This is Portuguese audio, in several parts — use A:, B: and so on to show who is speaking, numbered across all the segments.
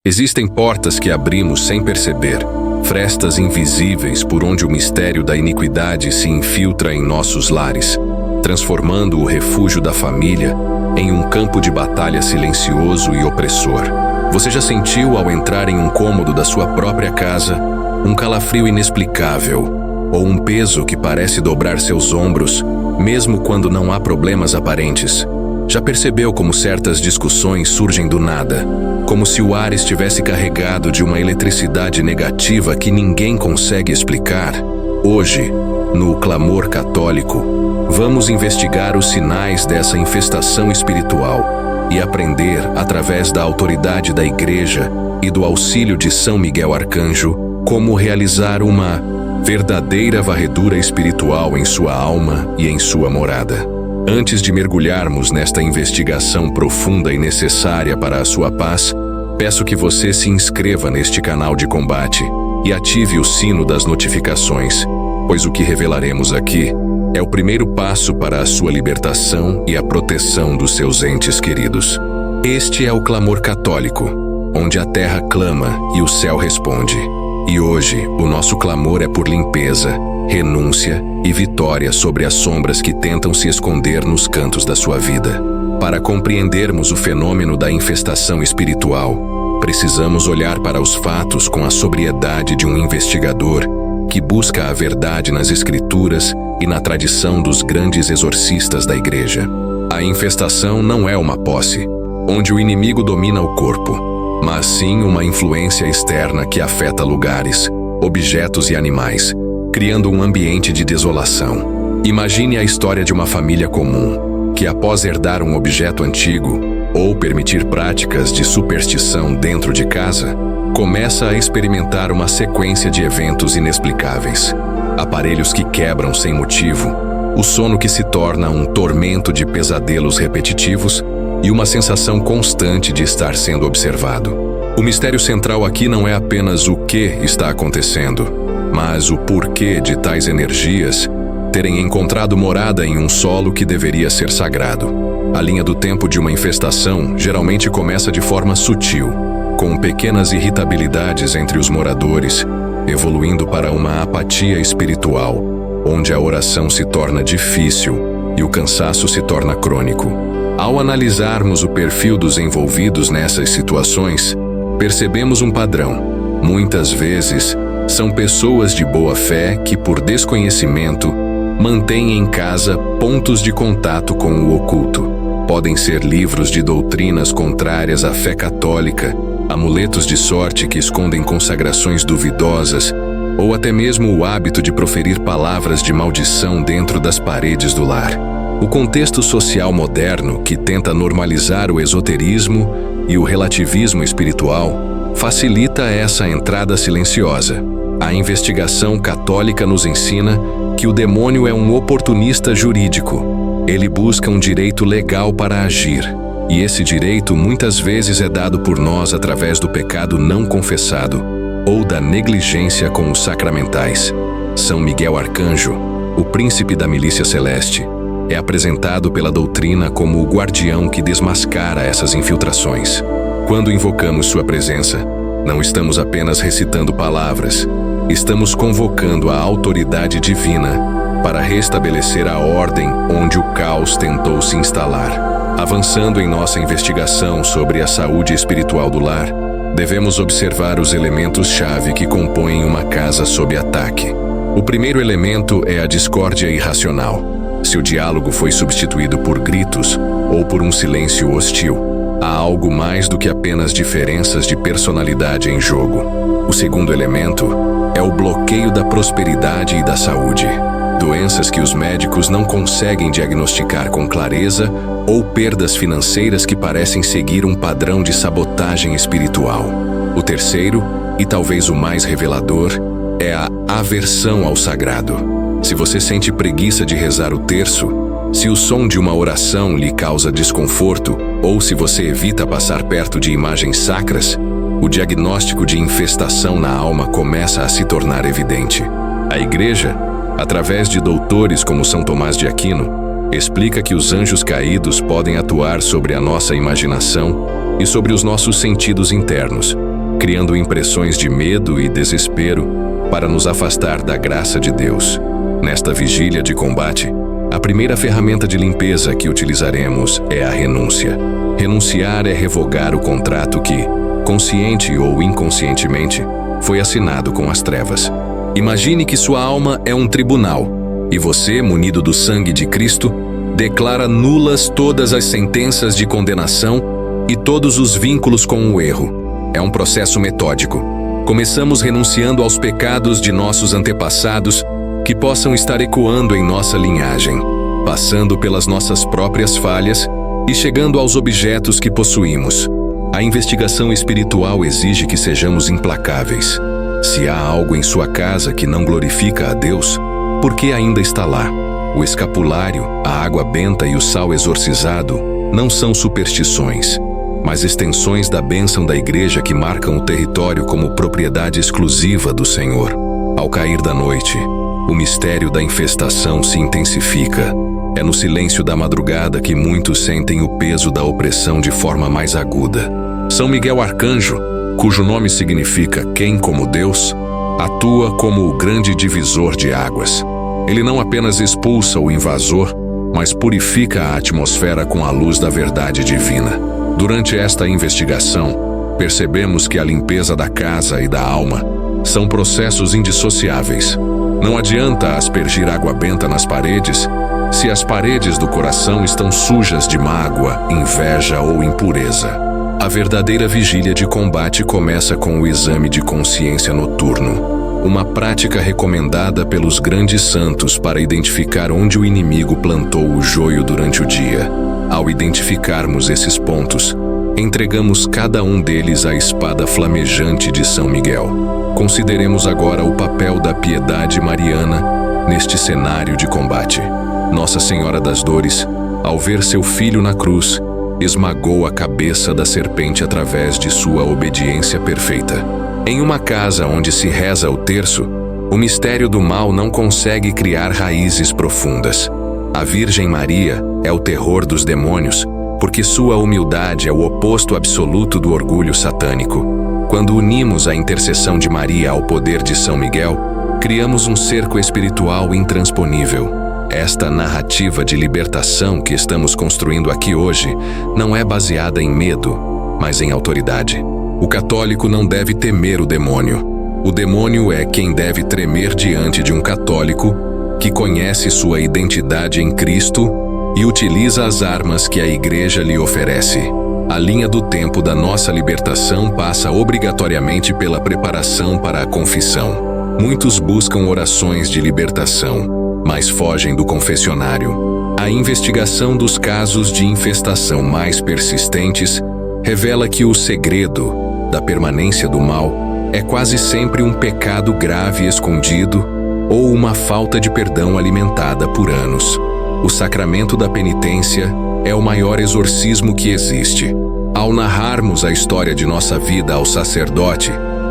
A: Existem portas que abrimos sem perceber, frestas invisíveis por onde o mistério da iniquidade se infiltra em nossos lares, transformando o refúgio da família em um campo de batalha silencioso e opressor. Você já sentiu, ao entrar em um cômodo da sua própria casa, um calafrio inexplicável ou um peso que parece dobrar seus ombros, mesmo quando não há problemas aparentes? Já percebeu como certas discussões surgem do nada, como se o ar estivesse carregado de uma eletricidade negativa que ninguém consegue explicar? Hoje, no Clamor Católico, vamos investigar os sinais dessa infestação espiritual e aprender, através da autoridade da Igreja e do auxílio de São Miguel Arcanjo, como realizar uma verdadeira varredura espiritual em sua alma e em sua morada. Antes de mergulharmos nesta investigação profunda e necessária para a sua paz, peço que você se inscreva neste canal de combate e ative o sino das notificações, pois o que revelaremos aqui é o primeiro passo para a sua libertação e a proteção dos seus entes queridos. Este é o Clamor Católico, onde a terra clama e o céu responde. E hoje, o nosso clamor é por limpeza, renúncia e vitória sobre as sombras que tentam se esconder nos cantos da sua vida. Para compreendermos o fenômeno da infestação espiritual, precisamos olhar para os fatos com a sobriedade de um investigador que busca a verdade nas Escrituras e na tradição dos grandes exorcistas da Igreja. A infestação não é uma posse, onde o inimigo domina o corpo, mas sim uma influência externa que afeta lugares, objetos e animais, criando um ambiente de desolação. Imagine a história de uma família comum, que após herdar um objeto antigo, ou permitir práticas de superstição dentro de casa, começa a experimentar uma sequência de eventos inexplicáveis. Aparelhos que quebram sem motivo, o sono que se torna um tormento de pesadelos repetitivos e uma sensação constante de estar sendo observado. O mistério central aqui não é apenas o que está acontecendo, mas o porquê de tais energias terem encontrado morada em um solo que deveria ser sagrado. A linha do tempo de uma infestação geralmente começa de forma sutil, com pequenas irritabilidades entre os moradores, evoluindo para uma apatia espiritual, onde a oração se torna difícil e o cansaço se torna crônico. Ao analisarmos o perfil dos envolvidos nessas situações, percebemos um padrão. Muitas vezes, são pessoas de boa fé que, por desconhecimento, mantêm em casa pontos de contato com o oculto. Podem ser livros de doutrinas contrárias à fé católica, amuletos de sorte que escondem consagrações duvidosas, ou até mesmo o hábito de proferir palavras de maldição dentro das paredes do lar. O contexto social moderno, que tenta normalizar o esoterismo e o relativismo espiritual, facilita essa entrada silenciosa. A investigação católica nos ensina que o demônio é um oportunista jurídico. Ele busca um direito legal para agir, e esse direito muitas vezes é dado por nós através do pecado não confessado ou da negligência com os sacramentais. São Miguel Arcanjo, o príncipe da milícia celeste, é apresentado pela doutrina como o guardião que desmascara essas infiltrações. Quando invocamos sua presença, não estamos apenas recitando palavras, estamos convocando a autoridade divina para restabelecer a ordem onde o caos tentou se instalar. Avançando em nossa investigação sobre a saúde espiritual do lar, devemos observar os elementos-chave que compõem uma casa sob ataque. O primeiro elemento é a discórdia irracional. Se o diálogo foi substituído por gritos ou por um silêncio hostil, há algo mais do que apenas diferenças de personalidade em jogo. O segundo elemento é o bloqueio da prosperidade e da saúde. Doenças que os médicos não conseguem diagnosticar com clareza ou perdas financeiras que parecem seguir um padrão de sabotagem espiritual. O terceiro, e talvez o mais revelador, é a aversão ao sagrado. Se você sente preguiça de rezar o terço, se o som de uma oração lhe causa desconforto, ou se você evita passar perto de imagens sacras, o diagnóstico de infestação na alma começa a se tornar evidente. A Igreja, através de doutores como São Tomás de Aquino, explica que os anjos caídos podem atuar sobre a nossa imaginação e sobre os nossos sentidos internos, criando impressões de medo e desespero para nos afastar da graça de Deus. Nesta vigília de combate, a primeira ferramenta de limpeza que utilizaremos é a renúncia. Renunciar é revogar o contrato que, consciente ou inconscientemente, foi assinado com as trevas. Imagine que sua alma é um tribunal e você, munido do sangue de Cristo, declara nulas todas as sentenças de condenação e todos os vínculos com o erro. É um processo metódico. Começamos renunciando aos pecados de nossos antepassados que possam estar ecoando em nossa linhagem, passando pelas nossas próprias falhas e chegando aos objetos que possuímos. A investigação espiritual exige que sejamos implacáveis. Se há algo em sua casa que não glorifica a Deus, por que ainda está lá? O escapulário, a água benta e o sal exorcizado não são superstições, mas extensões da bênção da igreja que marcam o território como propriedade exclusiva do Senhor. Ao cair da noite, o mistério da infestação se intensifica. É no silêncio da madrugada que muitos sentem o peso da opressão de forma mais aguda. São Miguel Arcanjo, cujo nome significa quem como Deus, atua como o grande divisor de águas. Ele não apenas expulsa o invasor, mas purifica a atmosfera com a luz da verdade divina. Durante esta investigação, percebemos que a limpeza da casa e da alma são processos indissociáveis. Não adianta aspergir água benta nas paredes se as paredes do coração estão sujas de mágoa, inveja ou impureza. A verdadeira vigília de combate começa com o exame de consciência noturno, uma prática recomendada pelos grandes santos para identificar onde o inimigo plantou o joio durante o dia. Ao identificarmos esses pontos, entregamos cada um deles à espada flamejante de São Miguel. Consideremos agora o papel da piedade mariana neste cenário de combate. Nossa Senhora das Dores, ao ver seu filho na cruz, esmagou a cabeça da serpente através de sua obediência perfeita. Em uma casa onde se reza o terço, o mistério do mal não consegue criar raízes profundas. A Virgem Maria é o terror dos demônios, porque sua humildade é o oposto absoluto do orgulho satânico. Quando unimos a intercessão de Maria ao poder de São Miguel, criamos um cerco espiritual intransponível. Esta narrativa de libertação que estamos construindo aqui hoje não é baseada em medo, mas em autoridade. O católico não deve temer o demônio. O demônio é quem deve tremer diante de um católico que conhece sua identidade em Cristo e utiliza as armas que a Igreja lhe oferece. A linha do tempo da nossa libertação passa obrigatoriamente pela preparação para a confissão. Muitos buscam orações de libertação, mas fogem do confessionário. A investigação dos casos de infestação mais persistentes revela que o segredo da permanência do mal é quase sempre um pecado grave escondido ou uma falta de perdão alimentada por anos. O sacramento da penitência é o maior exorcismo que existe. Ao narrarmos a história de nossa vida ao sacerdote,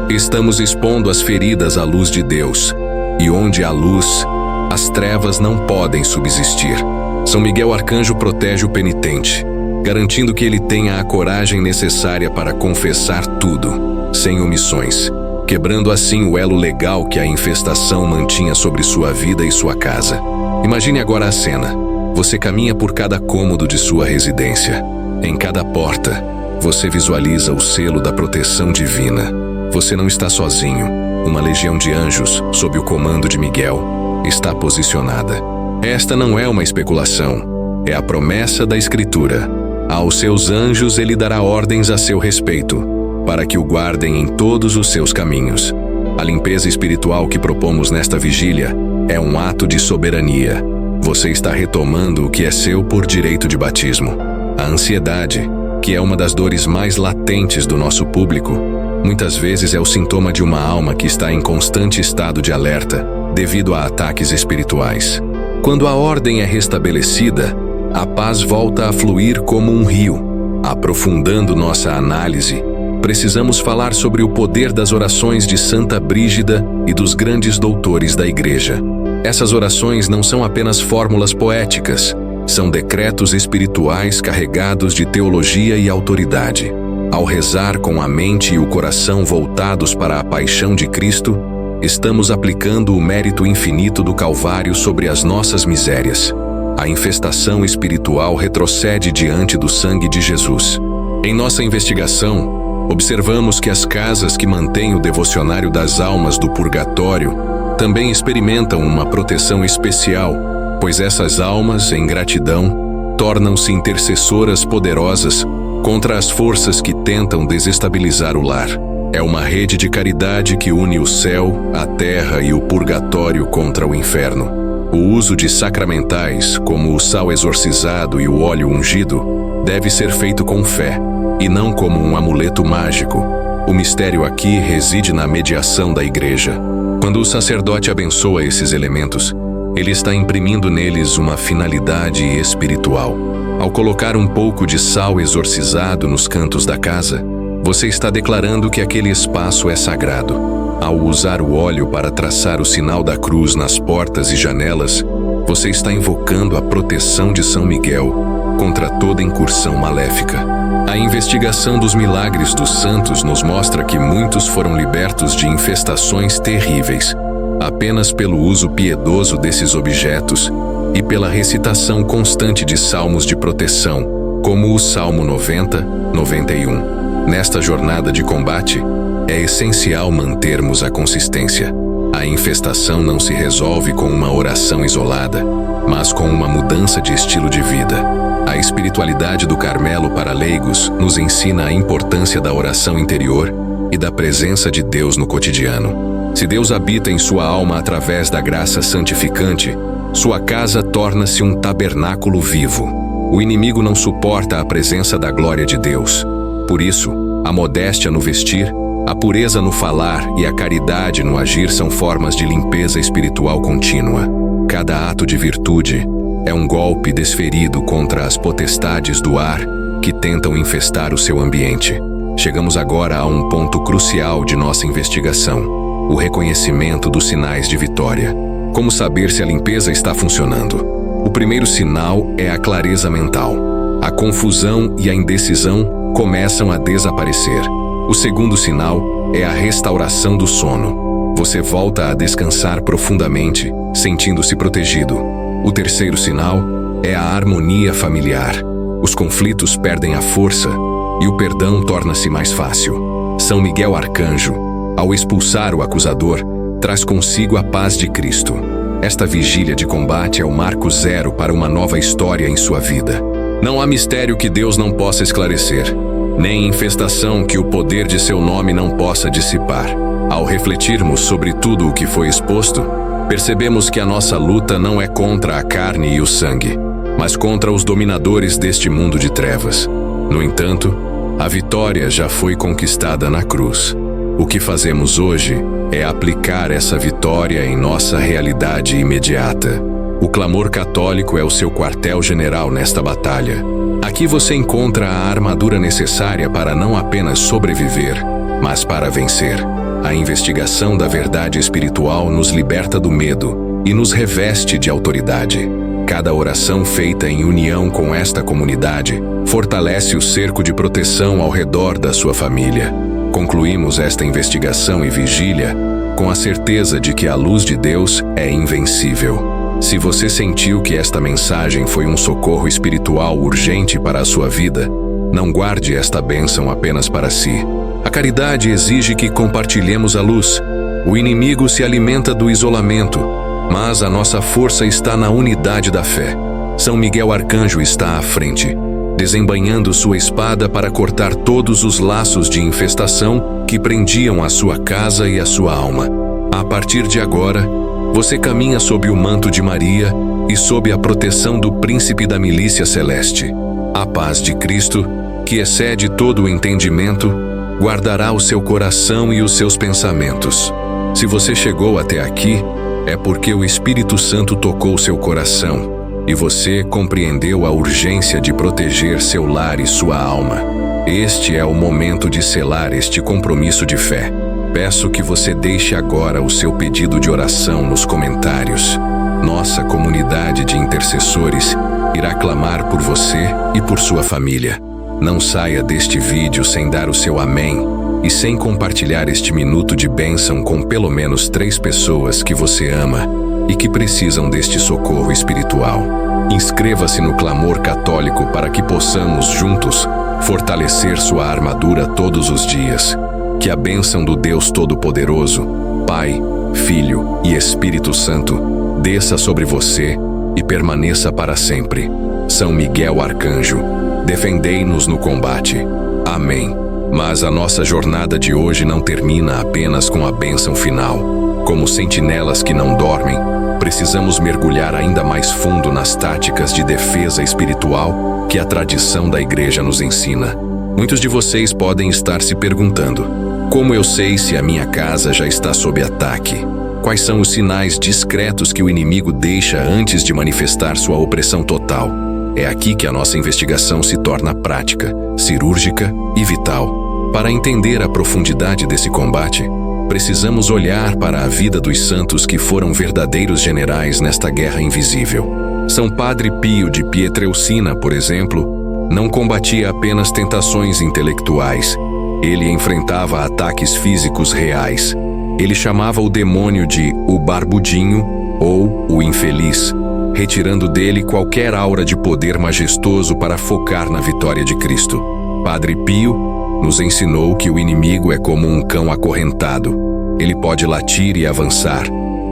A: estamos expondo as feridas à luz de Deus, e onde há luz, as trevas não podem subsistir. São Miguel Arcanjo protege o penitente, garantindo que ele tenha a coragem necessária para confessar tudo, sem omissões, quebrando assim o elo legal que a infestação mantinha sobre sua vida e sua casa. Imagine agora a cena. Você caminha por cada cômodo de sua residência. Em cada porta, você visualiza o selo da proteção divina. Você não está sozinho. Uma legião de anjos, sob o comando de Miguel, está posicionada. Esta não é uma especulação, é a promessa da Escritura. Aos seus anjos ele dará ordens a seu respeito, para que o guardem em todos os seus caminhos. A limpeza espiritual que propomos nesta vigília é um ato de soberania. Você está retomando o que é seu por direito de batismo. A ansiedade, que é uma das dores mais latentes do nosso público, muitas vezes é o sintoma de uma alma que está em constante estado de alerta devido a ataques espirituais. Quando a ordem é restabelecida, a paz volta a fluir como um rio. Aprofundando nossa análise, precisamos falar sobre o poder das orações de Santa Brígida e dos grandes doutores da Igreja. Essas orações não são apenas fórmulas poéticas, são decretos espirituais carregados de teologia e autoridade. Ao rezar com a mente e o coração voltados para a paixão de Cristo, estamos aplicando o mérito infinito do Calvário sobre as nossas misérias. A infestação espiritual retrocede diante do sangue de Jesus. Em nossa investigação, observamos que as casas que mantêm o devocionário das almas do purgatório também experimentam uma proteção especial, pois essas almas, em gratidão, tornam-se intercessoras poderosas contra as forças que tentam desestabilizar o lar. É uma rede de caridade que une o céu, a terra e o purgatório contra o inferno. O uso de sacramentais, como o sal exorcizado e o óleo ungido, deve ser feito com fé, e não como um amuleto mágico. O mistério aqui reside na mediação da Igreja. Quando o sacerdote abençoa esses elementos, ele está imprimindo neles uma finalidade espiritual. Ao colocar um pouco de sal exorcizado nos cantos da casa, você está declarando que aquele espaço é sagrado. Ao usar o óleo para traçar o sinal da cruz nas portas e janelas, você está invocando a proteção de São Miguel contra toda incursão maléfica. A investigação dos milagres dos santos nos mostra que muitos foram libertos de infestações terríveis, apenas pelo uso piedoso desses objetos e pela recitação constante de salmos de proteção, como o Salmo 90, 91. Nesta jornada de combate, é essencial mantermos a consistência. A infestação não se resolve com uma oração isolada, mas com uma mudança de estilo de vida. A espiritualidade do Carmelo para leigos nos ensina a importância da oração interior e da presença de Deus no cotidiano. Se Deus habita em sua alma através da graça santificante, sua casa torna-se um tabernáculo vivo. O inimigo não suporta a presença da glória de Deus. Por isso, a modéstia no vestir, a pureza no falar e a caridade no agir são formas de limpeza espiritual contínua. Cada ato de virtude é um golpe desferido contra as potestades do ar que tentam infestar o seu ambiente. Chegamos agora a um ponto crucial de nossa investigação: o reconhecimento dos sinais de vitória. Como saber se a limpeza está funcionando? O primeiro sinal é a clareza mental. A confusão e a indecisão começam a desaparecer. O segundo sinal é a restauração do sono. Você volta a descansar profundamente, sentindo-se protegido. O terceiro sinal é a harmonia familiar. Os conflitos perdem a força e o perdão torna-se mais fácil. São Miguel Arcanjo, ao expulsar o acusador, traz consigo a paz de Cristo. Esta vigília de combate é o marco zero para uma nova história em sua vida. Não há mistério que Deus não possa esclarecer, nem infestação que o poder de seu nome não possa dissipar. Ao refletirmos sobre tudo o que foi exposto, percebemos que a nossa luta não é contra a carne e o sangue, mas contra os dominadores deste mundo de trevas. No entanto, a vitória já foi conquistada na cruz. O que fazemos hoje é aplicar essa vitória em nossa realidade imediata. O clamor católico é o seu quartel-general nesta batalha. Aqui você encontra a armadura necessária para não apenas sobreviver, mas para vencer. A investigação da verdade espiritual nos liberta do medo e nos reveste de autoridade. Cada oração feita em união com esta comunidade fortalece o cerco de proteção ao redor da sua família. Concluímos esta investigação e vigília com a certeza de que a luz de Deus é invencível. Se você sentiu que esta mensagem foi um socorro espiritual urgente para a sua vida, não guarde esta bênção apenas para si. A caridade exige que compartilhemos a luz. O inimigo se alimenta do isolamento, mas a nossa força está na unidade da fé. São Miguel Arcanjo está à frente, desembainhando sua espada para cortar todos os laços de infestação que prendiam a sua casa e a sua alma. A partir de agora, você caminha sob o manto de Maria e sob a proteção do príncipe da milícia celeste. A paz de Cristo, que excede todo o entendimento, guardará o seu coração e os seus pensamentos. Se você chegou até aqui, é porque o Espírito Santo tocou seu coração e você compreendeu a urgência de proteger seu lar e sua alma. Este é o momento de selar este compromisso de fé. Peço que você deixe agora o seu pedido de oração nos comentários. Nossa comunidade de intercessores irá clamar por você e por sua família. Não saia deste vídeo sem dar o seu amém e sem compartilhar este minuto de bênção com pelo menos 3 pessoas que você ama e que precisam deste socorro espiritual. Inscreva-se no Clamor Católico para que possamos, juntos, fortalecer sua armadura todos os dias. Que a bênção do Deus Todo-Poderoso, Pai, Filho e Espírito Santo, desça sobre você e permaneça para sempre. São Miguel Arcanjo, defendei-nos no combate. Amém. Mas a nossa jornada de hoje não termina apenas com a bênção final. Como sentinelas que não dormem, precisamos mergulhar ainda mais fundo nas táticas de defesa espiritual que a tradição da Igreja nos ensina. Muitos de vocês podem estar se perguntando: como eu sei se a minha casa já está sob ataque? Quais são os sinais discretos que o inimigo deixa antes de manifestar sua opressão total? É aqui que a nossa investigação se torna prática, cirúrgica e vital. Para entender a profundidade desse combate, precisamos olhar para a vida dos santos que foram verdadeiros generais nesta guerra invisível. São Padre Pio de Pietrelcina, por exemplo, não combatia apenas tentações intelectuais. Ele enfrentava ataques físicos reais. Ele chamava o demônio de o barbudinho ou o infeliz, retirando dele qualquer aura de poder majestoso para focar na vitória de Cristo. Padre Pio nos ensinou que o inimigo é como um cão acorrentado. Ele pode latir e avançar,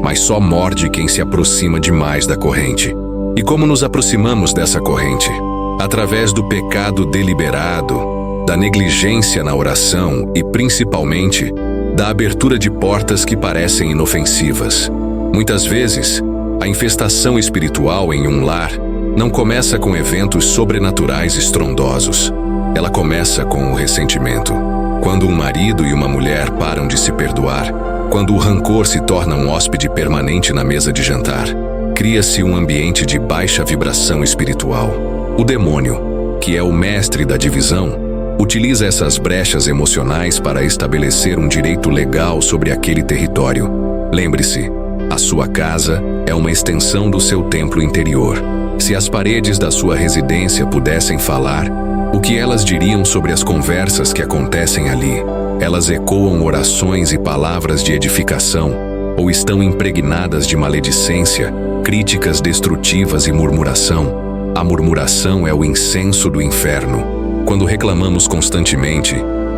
A: mas só morde quem se aproxima demais da corrente. E como nos aproximamos dessa corrente? Através do pecado deliberado, da negligência na oração e, principalmente, da abertura de portas que parecem inofensivas. Muitas vezes, a infestação espiritual em um lar não começa com eventos sobrenaturais estrondosos. Ela começa com o ressentimento. Quando um marido e uma mulher param de se perdoar, quando o rancor se torna um hóspede permanente na mesa de jantar, cria-se um ambiente de baixa vibração espiritual. O demônio, que é o mestre da divisão, utiliza essas brechas emocionais para estabelecer um direito legal sobre aquele território. Lembre-se, a sua casa é uma extensão do seu templo interior. Se as paredes da sua residência pudessem falar, o que elas diriam sobre as conversas que acontecem ali? Elas ecoam orações e palavras de edificação, ou estão impregnadas de maledicência, críticas destrutivas e murmuração? A murmuração é o incenso do inferno. Quando reclamamos constantemente,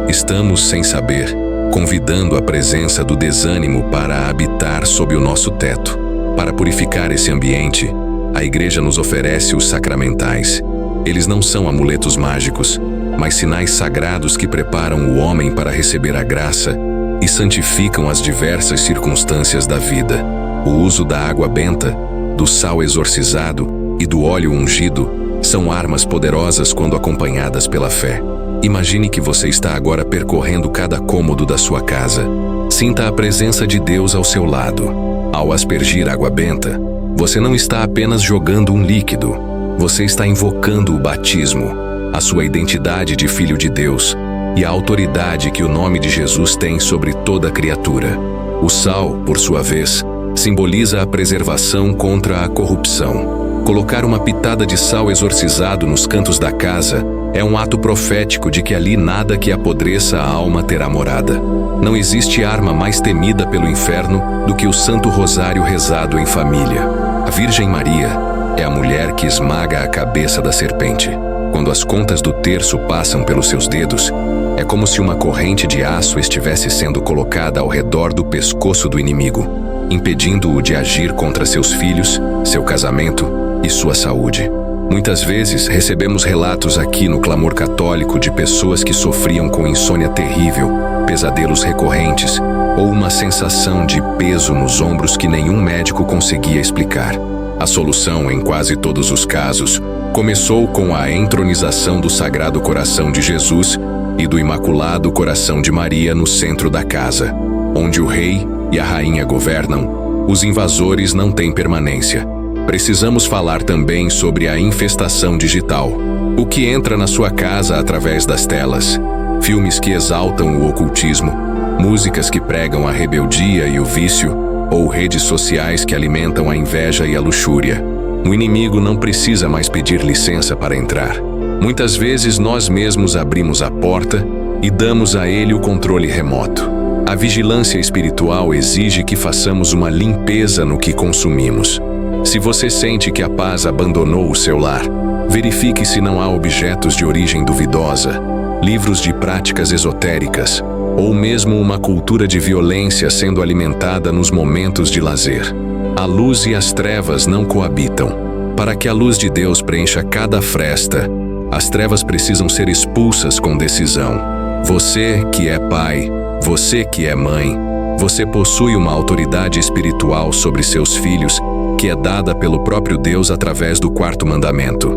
A: estamos, sem saber, convidando a presença do desânimo para habitar sob o nosso teto. Para purificar esse ambiente, a Igreja nos oferece os sacramentais. Eles não são amuletos mágicos, mas sinais sagrados que preparam o homem para receber a graça e santificam as diversas circunstâncias da vida. O uso da água benta, do sal exorcizado e do óleo ungido são armas poderosas quando acompanhadas pela fé. Imagine que você está agora percorrendo cada cômodo da sua casa. Sinta a presença de Deus ao seu lado. Ao aspergir água benta, você não está apenas jogando um líquido. Você está invocando o batismo, a sua identidade de filho de Deus e a autoridade que o nome de Jesus tem sobre toda criatura. O sal, por sua vez, simboliza a preservação contra a corrupção. Colocar uma pitada de sal exorcizado nos cantos da casa é um ato profético de que ali nada que apodreça a alma terá morada. Não existe arma mais temida pelo inferno do que o Santo Rosário rezado em família. A Virgem Maria é a mulher que esmaga a cabeça da serpente. Quando as contas do terço passam pelos seus dedos, é como se uma corrente de aço estivesse sendo colocada ao redor do pescoço do inimigo, impedindo-o de agir contra seus filhos, seu casamento e sua saúde. Muitas vezes recebemos relatos aqui no Clamor Católico de pessoas que sofriam com insônia terrível, pesadelos recorrentes ou uma sensação de peso nos ombros que nenhum médico conseguia explicar. A solução, em quase todos os casos, começou com a entronização do Sagrado Coração de Jesus e do Imaculado Coração de Maria no centro da casa. Onde o rei e a rainha governam, os invasores não têm permanência. Precisamos falar também sobre a infestação digital. O que entra na sua casa através das telas? Filmes que exaltam o ocultismo, músicas que pregam a rebeldia e o vício, ou redes sociais que alimentam a inveja e a luxúria. O inimigo não precisa mais pedir licença para entrar. Muitas vezes nós mesmos abrimos a porta e damos a ele o controle remoto. A vigilância espiritual exige que façamos uma limpeza no que consumimos. Se você sente que a paz abandonou o seu lar, verifique se não há objetos de origem duvidosa, livros de práticas esotéricas, ou mesmo uma cultura de violência sendo alimentada nos momentos de lazer. A luz e as trevas não coabitam. Para que a luz de Deus preencha cada fresta, as trevas precisam ser expulsas com decisão. Você que é pai, você que é mãe, você possui uma autoridade espiritual sobre seus filhos, que é dada pelo próprio Deus através do 4º mandamento.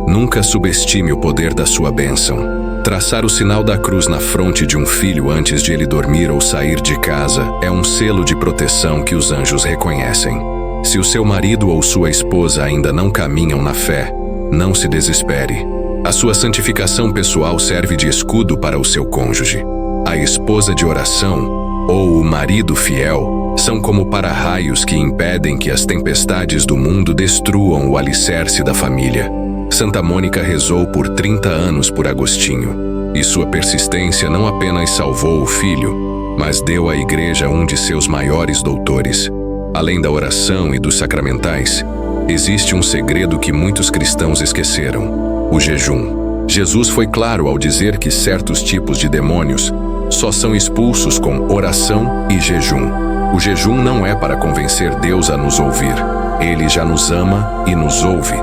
A: Nunca subestime o poder da sua bênção. Traçar o sinal da cruz na fronte de um filho antes de ele dormir ou sair de casa é um selo de proteção que os anjos reconhecem. Se o seu marido ou sua esposa ainda não caminham na fé, não se desespere. A sua santificação pessoal serve de escudo para o seu cônjuge. A esposa de oração, ou o marido fiel, são como para-raios que impedem que as tempestades do mundo destruam o alicerce da família. Santa Mônica rezou por 30 anos por Agostinho, e sua persistência não apenas salvou o filho, mas deu à Igreja um de seus maiores doutores. Além da oração e dos sacramentais, existe um segredo que muitos cristãos esqueceram: o jejum. Jesus foi claro ao dizer que certos tipos de demônios só são expulsos com oração e jejum. O jejum não é para convencer Deus a nos ouvir. Ele já nos ama e nos ouve,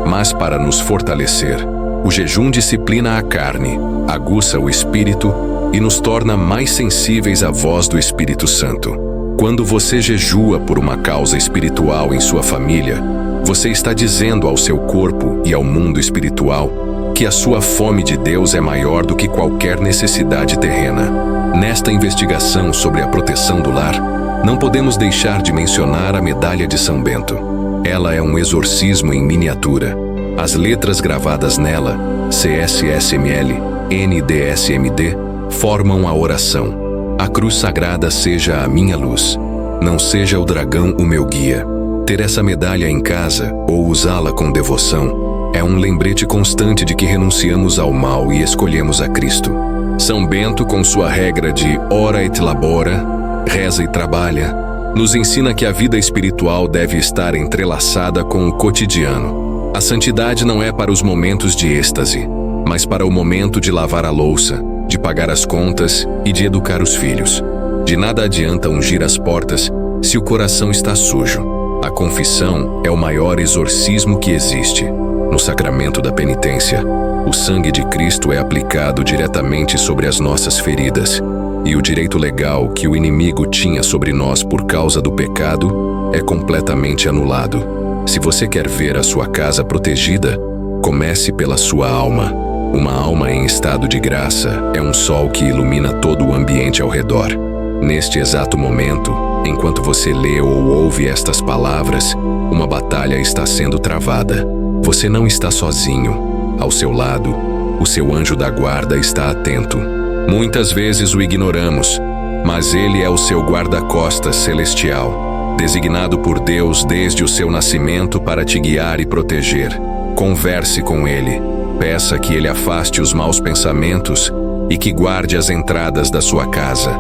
A: mas para nos fortalecer. O jejum disciplina a carne, aguça o espírito e nos torna mais sensíveis à voz do Espírito Santo. Quando você jejua por uma causa espiritual em sua família, você está dizendo ao seu corpo e ao mundo espiritual que a sua fome de Deus é maior do que qualquer necessidade terrena. Nesta investigação sobre a proteção do lar, não podemos deixar de mencionar a medalha de São Bento. Ela é um exorcismo em miniatura. As letras gravadas nela, CSSML, NDSMD, formam a oração: a cruz sagrada seja a minha luz, não seja o dragão o meu guia. Ter essa medalha em casa, ou usá-la com devoção, é um lembrete constante de que renunciamos ao mal e escolhemos a Cristo. São Bento, com sua regra de ora et labora, reza e trabalha, nos ensina que a vida espiritual deve estar entrelaçada com o cotidiano. A santidade não é para os momentos de êxtase, mas para o momento de lavar a louça, de pagar as contas e de educar os filhos. De nada adianta ungir as portas se o coração está sujo. A confissão é o maior exorcismo que existe. No sacramento da penitência, o sangue de Cristo é aplicado diretamente sobre as nossas feridas, e o direito legal que o inimigo tinha sobre nós por causa do pecado é completamente anulado. Se você quer ver a sua casa protegida, comece pela sua alma. Uma alma em estado de graça é um sol que ilumina todo o ambiente ao redor. Neste exato momento, enquanto você lê ou ouve estas palavras, uma batalha está sendo travada. Você não está sozinho. Ao seu lado, o seu anjo da guarda está atento. Muitas vezes o ignoramos, mas ele é o seu guarda-costas celestial, designado por Deus desde o seu nascimento para te guiar e proteger. Converse com ele, peça que ele afaste os maus pensamentos e que guarde as entradas da sua casa.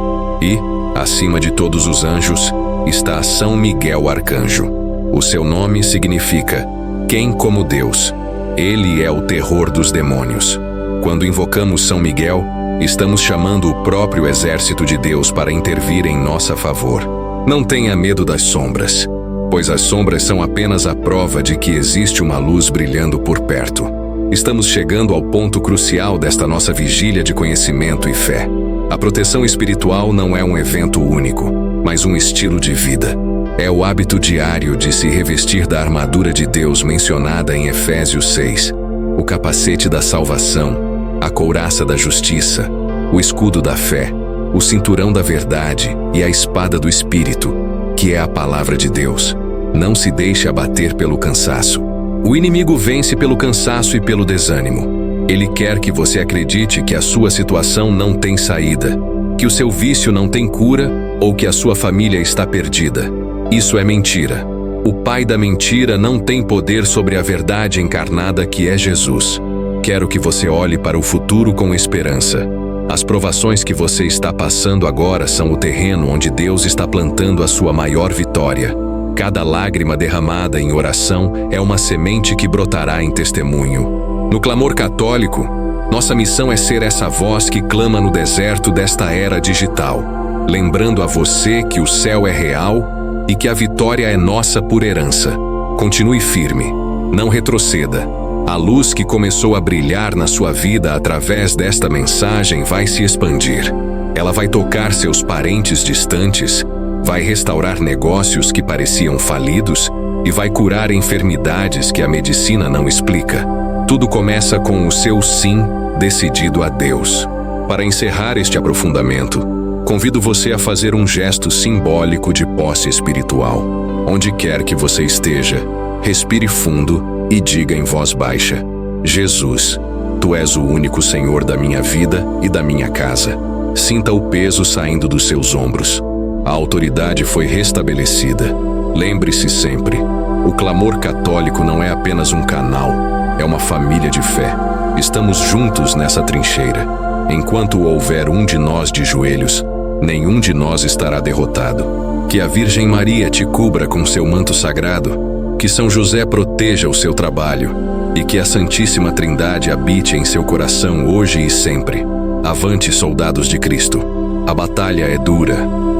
A: E, acima de todos os anjos, está São Miguel Arcanjo. O seu nome significa quem como Deus. Ele é o terror dos demônios. Quando invocamos São Miguel, estamos chamando o próprio exército de Deus para intervir em nosso favor. Não tenha medo das sombras, pois as sombras são apenas a prova de que existe uma luz brilhando por perto. Estamos chegando ao ponto crucial desta nossa vigília de conhecimento e fé. A proteção espiritual não é um evento único, mas um estilo de vida. É o hábito diário de se revestir da armadura de Deus mencionada em Efésios 6, o capacete da salvação, a couraça da justiça, o escudo da fé, o cinturão da verdade e a espada do Espírito, que é a palavra de Deus. Não se deixe abater pelo cansaço. O inimigo vence pelo cansaço e pelo desânimo. Ele quer que você acredite que a sua situação não tem saída, que o seu vício não tem cura ou que a sua família está perdida. Isso é mentira. O pai da mentira não tem poder sobre a verdade encarnada que é Jesus. Quero que você olhe para o futuro com esperança. As provações que você está passando agora são o terreno onde Deus está plantando a sua maior vitória. Cada lágrima derramada em oração é uma semente que brotará em testemunho. No clamor católico, nossa missão é ser essa voz que clama no deserto desta era digital, lembrando a você que o céu é real e que a vitória é nossa por herança. Continue firme, não retroceda. A luz que começou a brilhar na sua vida através desta mensagem vai se expandir. Ela vai tocar seus parentes distantes, vai restaurar negócios que pareciam falidos e vai curar enfermidades que a medicina não explica. Tudo começa com o seu sim decidido a Deus. Para encerrar este aprofundamento, convido você a fazer um gesto simbólico de posse espiritual. Onde quer que você esteja, respire fundo e diga em voz baixa: Jesus, Tu és o único Senhor da minha vida e da minha casa. Sinta o peso saindo dos seus ombros. A autoridade foi restabelecida. Lembre-se sempre, o clamor católico não é apenas um canal, é uma família de fé. Estamos juntos nessa trincheira. Enquanto houver um de nós de joelhos, nenhum de nós estará derrotado. Que a Virgem Maria te cubra com seu manto sagrado, que São José proteja o seu trabalho e que a Santíssima Trindade habite em seu coração hoje e sempre. Avante, soldados de Cristo! A batalha é dura,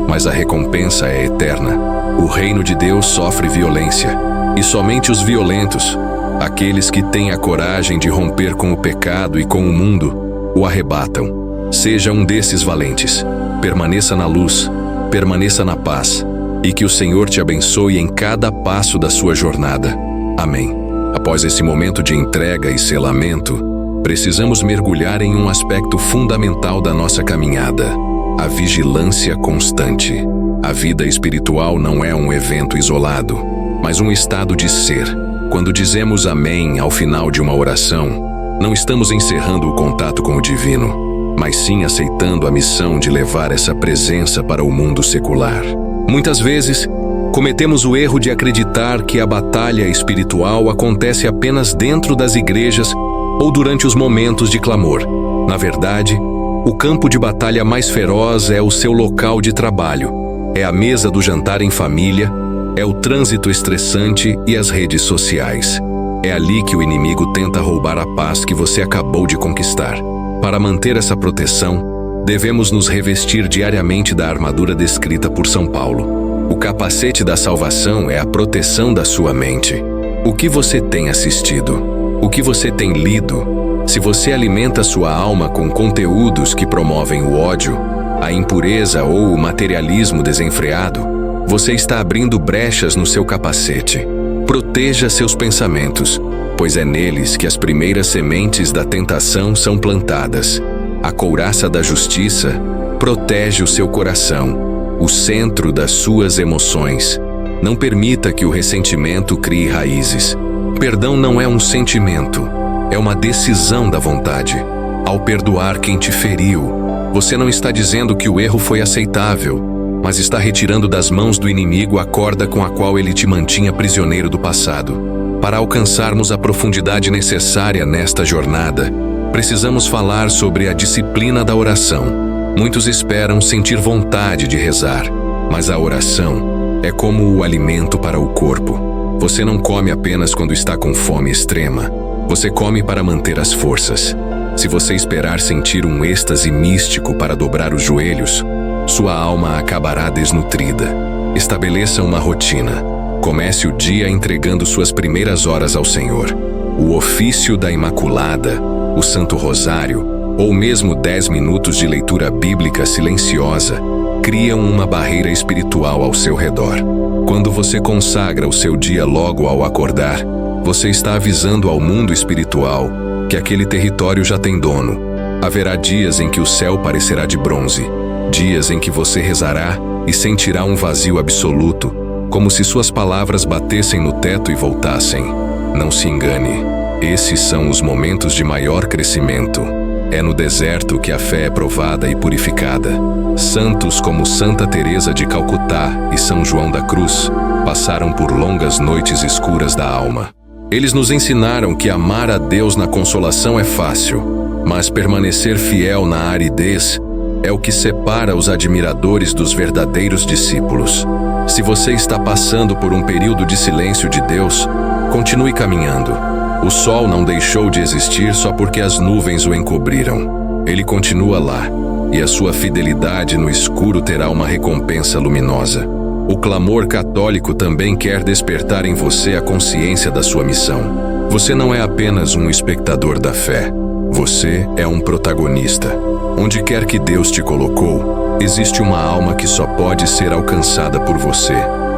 A: mas a recompensa é eterna. O reino de Deus sofre violência, e somente os violentos, aqueles que têm a coragem de romper com o pecado e com o mundo, o arrebatam. Seja um desses valentes. Permaneça na luz, permaneça na paz, e que o Senhor te abençoe em cada passo da sua jornada. Amém. Após esse momento de entrega e selamento, precisamos mergulhar em um aspecto fundamental da nossa caminhada: a vigilância constante. A vida espiritual não é um evento isolado, mas um estado de ser. Quando dizemos amém ao final de uma oração, não estamos encerrando o contato com o divino, mas sim aceitando a missão de levar essa presença para o mundo secular. Muitas vezes, cometemos o erro de acreditar que a batalha espiritual acontece apenas dentro das igrejas ou durante os momentos de clamor. Na verdade, o campo de batalha mais feroz é o seu local de trabalho, é a mesa do jantar em família, é o trânsito estressante e as redes sociais. É ali que o inimigo tenta roubar a paz que você acabou de conquistar. Para manter essa proteção, devemos nos revestir diariamente da armadura descrita por São Paulo. O capacete da salvação é a proteção da sua mente. O que você tem assistido? O que você tem lido? Se você alimenta sua alma com conteúdos que promovem o ódio, a impureza ou o materialismo desenfreado, você está abrindo brechas no seu capacete. Proteja seus pensamentos, pois é neles que as primeiras sementes da tentação são plantadas. A couraça da justiça protege o seu coração, o centro das suas emoções. Não permita que o ressentimento crie raízes. Perdão não é um sentimento, é uma decisão da vontade. Ao perdoar quem te feriu, você não está dizendo que o erro foi aceitável, mas está retirando das mãos do inimigo a corda com a qual ele te mantinha prisioneiro do passado. Para alcançarmos a profundidade necessária nesta jornada, precisamos falar sobre a disciplina da oração. Muitos esperam sentir vontade de rezar, mas a oração é como o alimento para o corpo. Você não come apenas quando está com fome extrema, você come para manter as forças. Se você esperar sentir um êxtase místico para dobrar os joelhos, sua alma acabará desnutrida. Estabeleça uma rotina. Comece o dia entregando suas primeiras horas ao Senhor. O ofício da Imaculada, o Santo Rosário, ou mesmo 10 minutos de leitura bíblica silenciosa, criam uma barreira espiritual ao seu redor. Quando você consagra o seu dia logo ao acordar, você está avisando ao mundo espiritual que aquele território já tem dono. Haverá dias em que o céu parecerá de bronze, dias em que você rezará e sentirá um vazio absoluto, como se suas palavras batessem no teto e voltassem. Não se engane, esses são os momentos de maior crescimento. É no deserto que a fé é provada e purificada. Santos como Santa Teresa de Calcutá e São João da Cruz passaram por longas noites escuras da alma. Eles nos ensinaram que amar a Deus na consolação é fácil, mas permanecer fiel na aridez é o que separa os admiradores dos verdadeiros discípulos. Se você está passando por um período de silêncio de Deus, continue caminhando. O sol não deixou de existir só porque as nuvens o encobriram. Ele continua lá, e a sua fidelidade no escuro terá uma recompensa luminosa. O clamor católico também quer despertar em você a consciência da sua missão. Você não é apenas um espectador da fé. Você é um protagonista. Onde quer que Deus te colocou, existe uma alma que só pode ser alcançada por você.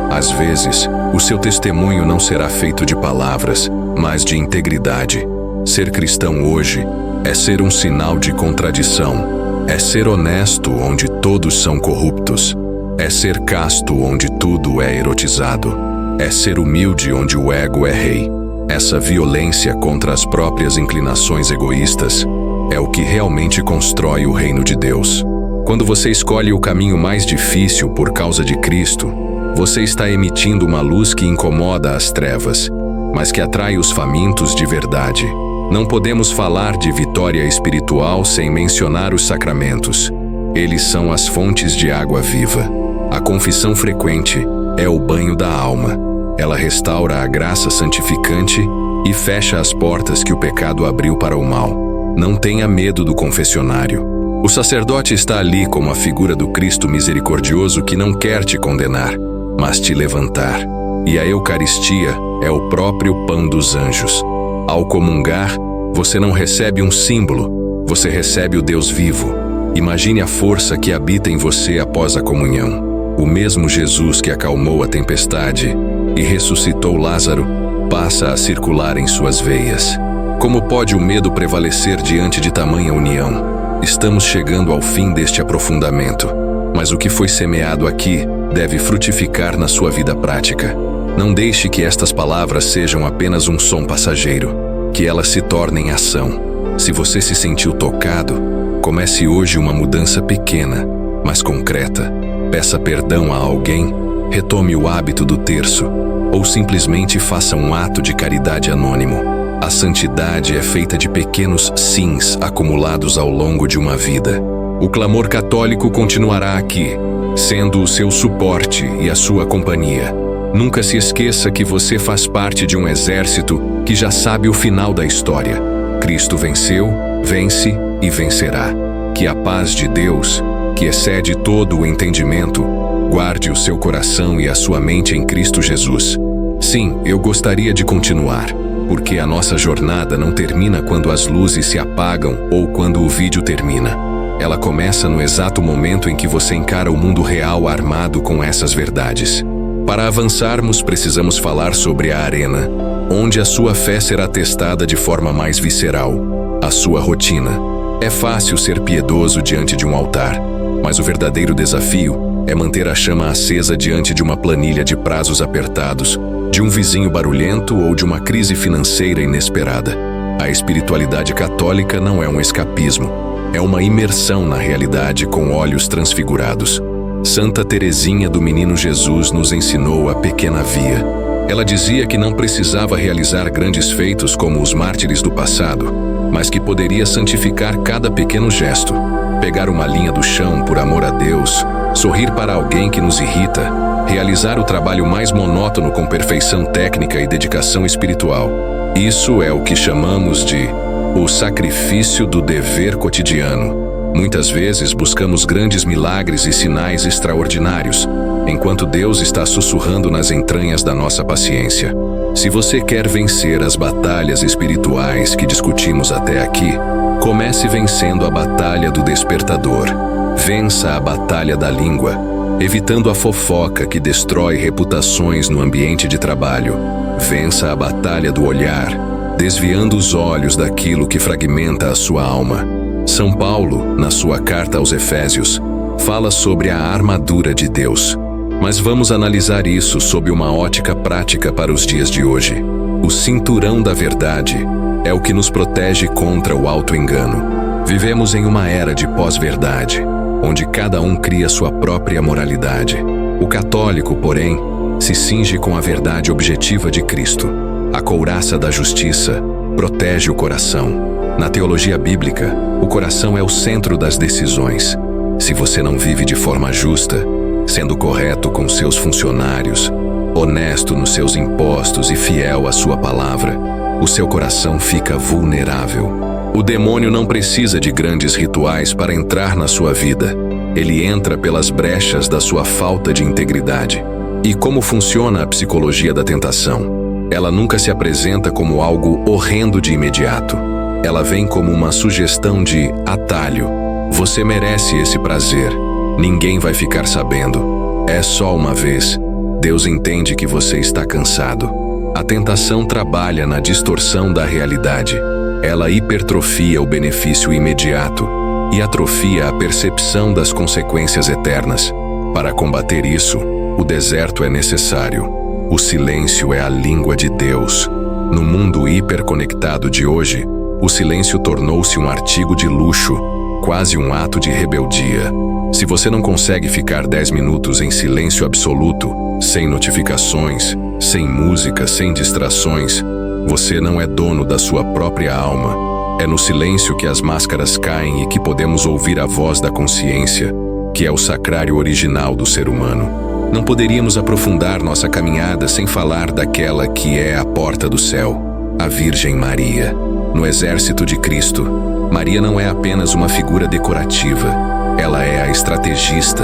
A: Às vezes, o seu testemunho não será feito de palavras, mas de integridade. Ser cristão hoje é ser um sinal de contradição. É ser honesto onde todos são corruptos. É ser casto onde tudo é erotizado. É ser humilde onde o ego é rei. Essa violência contra as próprias inclinações egoístas é o que realmente constrói o reino de Deus. Quando você escolhe o caminho mais difícil por causa de Cristo, você está emitindo uma luz que incomoda as trevas, mas que atrai os famintos de verdade. Não podemos falar de vitória espiritual sem mencionar os sacramentos. Eles são as fontes de água viva. A confissão frequente é o banho da alma. Ela restaura a graça santificante e fecha as portas que o pecado abriu para o mal. Não tenha medo do confessionário. O sacerdote está ali como a figura do Cristo misericordioso que não quer te condenar, mas te levantar. E a Eucaristia é o próprio pão dos anjos. Ao comungar, você não recebe um símbolo, você recebe o Deus vivo. Imagine a força que habita em você após a comunhão. O mesmo Jesus que acalmou a tempestade e ressuscitou Lázaro passa a circular em suas veias. Como pode o medo prevalecer diante de tamanha união? Estamos chegando ao fim deste aprofundamento, mas o que foi semeado aqui deve frutificar na sua vida prática. Não deixe que estas palavras sejam apenas um som passageiro, que elas se tornem ação. Se você se sentiu tocado, comece hoje uma mudança pequena, mas concreta. Peça perdão a alguém, retome o hábito do terço, ou simplesmente faça um ato de caridade anônimo. A santidade é feita de pequenos sims acumulados ao longo de uma vida. O clamor católico continuará aqui, sendo o seu suporte e a sua companhia. Nunca se esqueça que você faz parte de um exército que já sabe o final da história. Cristo venceu, vence e vencerá. Que a paz de Deus, que excede todo o entendimento, guarde o seu coração e a sua mente em Cristo Jesus. Sim, eu gostaria de continuar, porque a nossa jornada não termina quando as luzes se apagam ou quando o vídeo termina. Ela começa no exato momento em que você encara o mundo real armado com essas verdades. Para avançarmos, precisamos falar sobre a arena, onde a sua fé será testada de forma mais visceral, a sua rotina. É fácil ser piedoso diante de um altar, mas o verdadeiro desafio é manter a chama acesa diante de uma planilha de prazos apertados, de um vizinho barulhento ou de uma crise financeira inesperada. A espiritualidade católica não é um escapismo, é uma imersão na realidade com olhos transfigurados. Santa Teresinha do Menino Jesus nos ensinou a pequena via. Ela dizia que não precisava realizar grandes feitos como os mártires do passado, mas que poderia santificar cada pequeno gesto, pegar uma linha do chão por amor a Deus, sorrir para alguém que nos irrita, realizar o trabalho mais monótono com perfeição técnica e dedicação espiritual. Isso é o que chamamos de o sacrifício do dever cotidiano. Muitas vezes buscamos grandes milagres e sinais extraordinários, enquanto Deus está sussurrando nas entranhas da nossa paciência. Se você quer vencer as batalhas espirituais que discutimos até aqui, comece vencendo a batalha do despertador. Vença a batalha da língua, evitando a fofoca que destrói reputações no ambiente de trabalho. Vença a batalha do olhar, desviando os olhos daquilo que fragmenta a sua alma. São Paulo, na sua carta aos Efésios, fala sobre a armadura de Deus. Mas vamos analisar isso sob uma ótica prática para os dias de hoje. O cinturão da verdade é o que nos protege contra o auto-engano. Vivemos em uma era de pós-verdade, onde cada um cria sua própria moralidade. O católico, porém, se cinge com a verdade objetiva de Cristo. A couraça da justiça protege o coração. Na teologia bíblica, o coração é o centro das decisões. Se você não vive de forma justa, sendo correto com seus funcionários, honesto nos seus impostos e fiel à sua palavra, o seu coração fica vulnerável. O demônio não precisa de grandes rituais para entrar na sua vida. Ele entra pelas brechas da sua falta de integridade. E como funciona a psicologia da tentação? Ela nunca se apresenta como algo horrendo de imediato. Ela vem como uma sugestão de atalho. Você merece esse prazer. Ninguém vai ficar sabendo. É só uma vez. Deus entende que você está cansado. A tentação trabalha na distorção da realidade. Ela hipertrofia o benefício imediato e atrofia a percepção das consequências eternas. Para combater isso, o deserto é necessário. O silêncio é a língua de Deus. No mundo hiperconectado de hoje, o silêncio tornou-se um artigo de luxo, quase um ato de rebeldia. Se você não consegue ficar 10 minutos em silêncio absoluto, sem notificações, sem música, sem distrações, você não é dono da sua própria alma. É no silêncio que as máscaras caem e que podemos ouvir a voz da consciência, que é o sacrário original do ser humano. Não poderíamos aprofundar nossa caminhada sem falar daquela que é a porta do céu, a Virgem Maria. No exército de Cristo, Maria não é apenas uma figura decorativa, ela é a estrategista,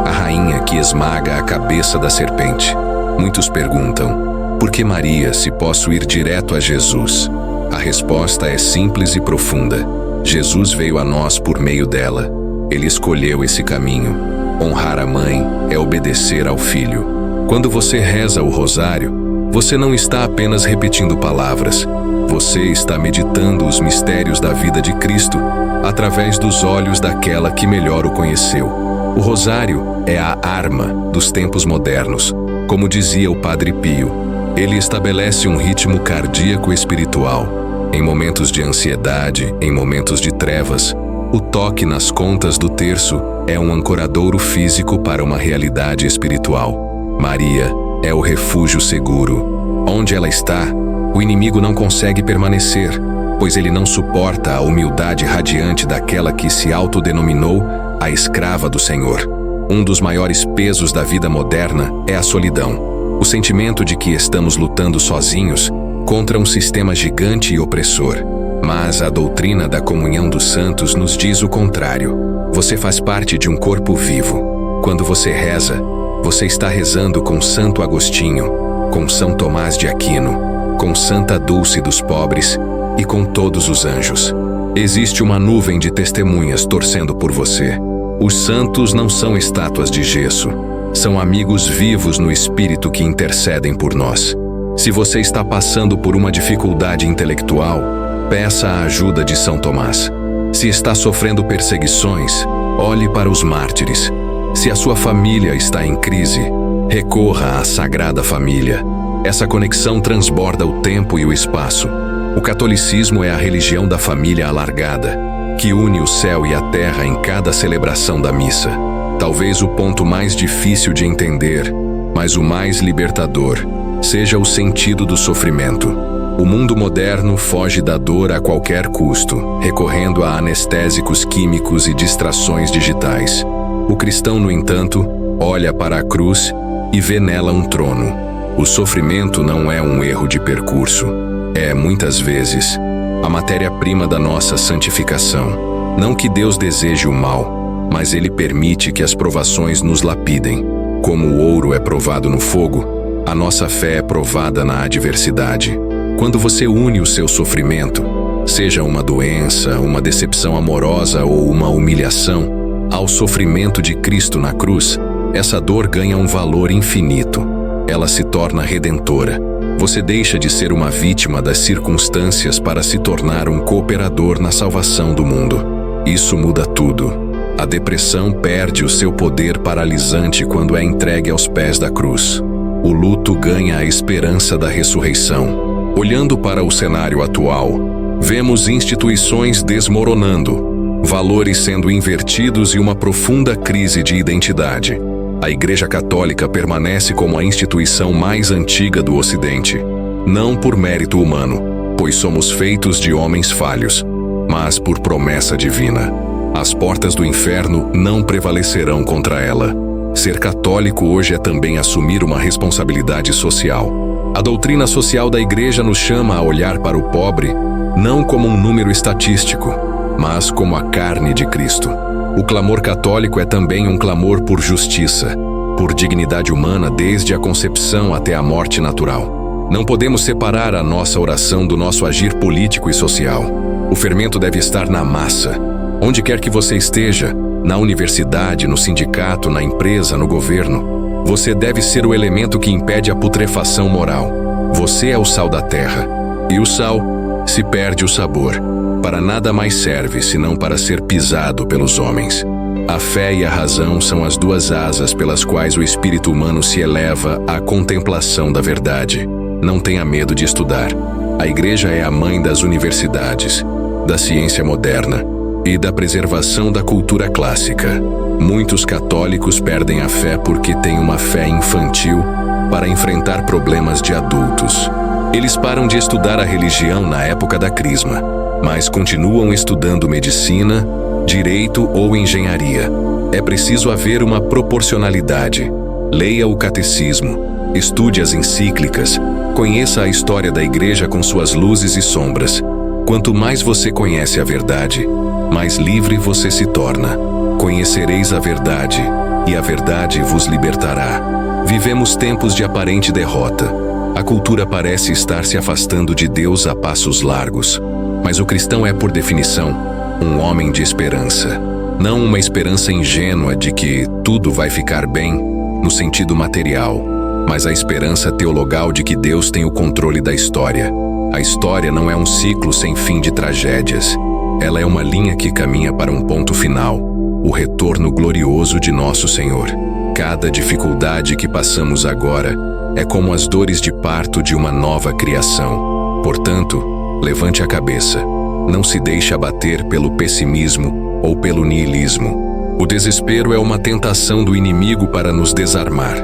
A: a rainha que esmaga a cabeça da serpente. Muitos perguntam, por que Maria, se posso ir direto a Jesus? A resposta é simples e profunda. Jesus veio a nós por meio dela. Ele escolheu esse caminho. Honrar a mãe é obedecer ao filho. Quando você reza o rosário, você não está apenas repetindo palavras. Você está meditando os mistérios da vida de Cristo através dos olhos daquela que melhor o conheceu. O rosário é a arma dos tempos modernos. Como dizia o Padre Pio, ele estabelece um ritmo cardíaco espiritual. Em momentos de ansiedade, em momentos de trevas, o toque nas contas do terço é um ancoradouro físico para uma realidade espiritual. Maria é o refúgio seguro. Onde ela está, o inimigo não consegue permanecer, pois ele não suporta a humildade radiante daquela que se autodenominou a escrava do Senhor. Um dos maiores pesos da vida moderna é a solidão. O sentimento de que estamos lutando sozinhos contra um sistema gigante e opressor. Mas a doutrina da comunhão dos santos nos diz o contrário. Você faz parte de um corpo vivo. Quando você reza, você está rezando com Santo Agostinho, com São Tomás de Aquino, com Santa Dulce dos Pobres e com todos os anjos. Existe uma nuvem de testemunhas torcendo por você. Os santos não são estátuas de gesso. São amigos vivos no espírito que intercedem por nós. Se você está passando por uma dificuldade intelectual, peça a ajuda de São Tomás. Se está sofrendo perseguições, olhe para os mártires. Se a sua família está em crise, recorra à Sagrada Família. Essa conexão transborda o tempo e o espaço. O catolicismo é a religião da família alargada, que une o céu e a terra em cada celebração da missa. Talvez o ponto mais difícil de entender, mas o mais libertador, seja o sentido do sofrimento. O mundo moderno foge da dor a qualquer custo, recorrendo a anestésicos químicos e distrações digitais. O cristão, no entanto, olha para a cruz e vê nela um trono. O sofrimento não é um erro de percurso. É, muitas vezes, a matéria-prima da nossa santificação. Não que Deus deseje o mal, mas Ele permite que as provações nos lapidem. Como o ouro é provado no fogo, a nossa fé é provada na adversidade. Quando você une o seu sofrimento, seja uma doença, uma decepção amorosa ou uma humilhação, ao sofrimento de Cristo na cruz, essa dor ganha um valor infinito. Ela se torna redentora. Você deixa de ser uma vítima das circunstâncias para se tornar um cooperador na salvação do mundo. Isso muda tudo. A depressão perde o seu poder paralisante quando é entregue aos pés da cruz. O luto ganha a esperança da ressurreição. Olhando para o cenário atual, vemos instituições desmoronando, valores sendo invertidos e uma profunda crise de identidade. A Igreja Católica permanece como a instituição mais antiga do Ocidente. não por mérito humano, pois somos feitos de homens falhos, mas por promessa divina. As portas do inferno não prevalecerão contra ela. Ser católico hoje é também assumir uma responsabilidade social. A doutrina social da Igreja nos chama a olhar para o pobre não como um número estatístico, mas como a carne de Cristo. O clamor católico é também um clamor por justiça, por dignidade humana desde a concepção até a morte natural. Não podemos separar a nossa oração do nosso agir político e social. O fermento deve estar na massa. Onde quer que você esteja, na universidade, no sindicato, na empresa, no governo, você deve ser o elemento que impede a putrefação moral. Você é o sal da terra. E o sal se perde o sabor. Para nada mais serve senão para ser pisado pelos homens. A fé e a razão são as duas asas pelas quais o espírito humano se eleva à contemplação da verdade. Não tenha medo de estudar. A Igreja é a mãe das universidades, da ciência moderna e da preservação da cultura clássica. Muitos católicos perdem a fé porque têm uma fé infantil para enfrentar problemas de adultos. Eles param de estudar a religião na época da crisma, mas continuam estudando medicina, direito ou engenharia. É preciso haver uma proporcionalidade. Leia o catecismo, estude as encíclicas, conheça a história da Igreja com suas luzes e sombras. Quanto mais você conhece a verdade, mais livre você se torna. Conhecereis a verdade, e a verdade vos libertará. Vivemos tempos de aparente derrota. A cultura parece estar se afastando de Deus a passos largos. Mas o cristão é, por definição, um homem de esperança. Não uma esperança ingênua de que tudo vai ficar bem, no sentido material, mas a esperança teologal de que Deus tem o controle da história. A história não é um ciclo sem fim de tragédias. Ela é uma linha que caminha para um ponto final, o retorno glorioso de nosso Senhor. Cada dificuldade que passamos agora é como as dores de parto de uma nova criação. Portanto, levante a cabeça. Não se deixe abater pelo pessimismo ou pelo niilismo. O desespero é uma tentação do inimigo para nos desarmar.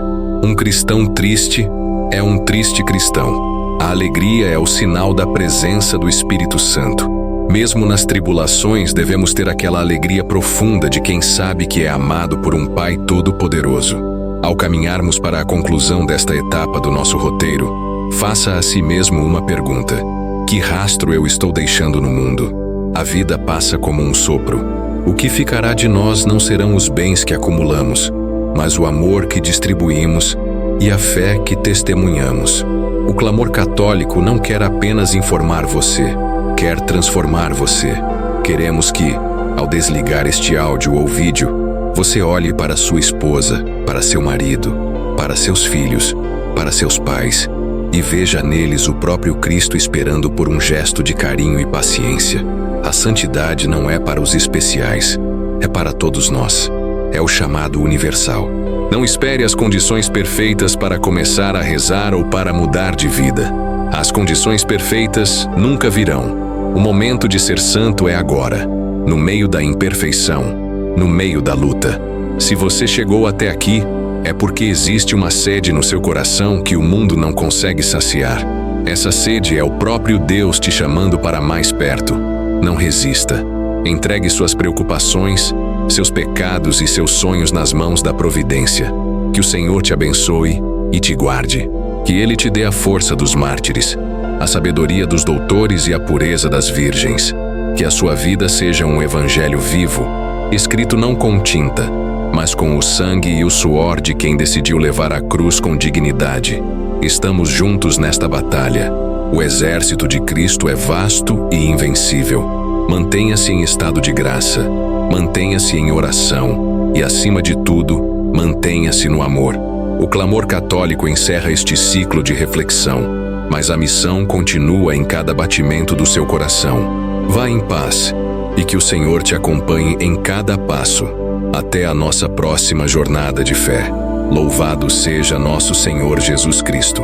A: Um cristão triste é um triste cristão. A alegria é o sinal da presença do Espírito Santo. Mesmo nas tribulações, devemos ter aquela alegria profunda de quem sabe que é amado por um Pai Todo-Poderoso. Ao caminharmos para a conclusão desta etapa do nosso roteiro, faça a si mesmo uma pergunta: que rastro eu estou deixando no mundo? A vida passa como um sopro. O que ficará de nós não serão os bens que acumulamos, mas o amor que distribuímos e a fé que testemunhamos. O clamor católico não quer apenas informar você, quer transformar você. Queremos que, ao desligar este áudio ou vídeo, você olhe para sua esposa, para seu marido, para seus filhos, para seus pais e veja neles o próprio Cristo esperando por um gesto de carinho e paciência. A santidade não é para os especiais, é para todos nós. É o chamado universal. Não espere as condições perfeitas para começar a rezar ou para mudar de vida. As condições perfeitas nunca virão. O momento de ser santo é agora, no meio da imperfeição, no meio da luta. Se você chegou até aqui, é porque existe uma sede no seu coração que o mundo não consegue saciar. Essa sede é o próprio Deus te chamando para mais perto. Não resista. Entregue suas preocupações, seus pecados e seus sonhos nas mãos da providência. Que o Senhor te abençoe e te guarde. Que Ele te dê a força dos mártires, a sabedoria dos doutores e a pureza das virgens. Que a sua vida seja um evangelho vivo, escrito não com tinta, mas com o sangue e o suor de quem decidiu levar a cruz com dignidade. Estamos juntos nesta batalha. O exército de Cristo é vasto e invencível. Mantenha-se em estado de graça, mantenha-se em oração e, acima de tudo, mantenha-se no amor. O clamor católico encerra este ciclo de reflexão, mas a missão continua em cada batimento do seu coração. Vá em paz e que o Senhor te acompanhe em cada passo. Até a nossa próxima jornada de fé. Louvado seja nosso Senhor Jesus Cristo.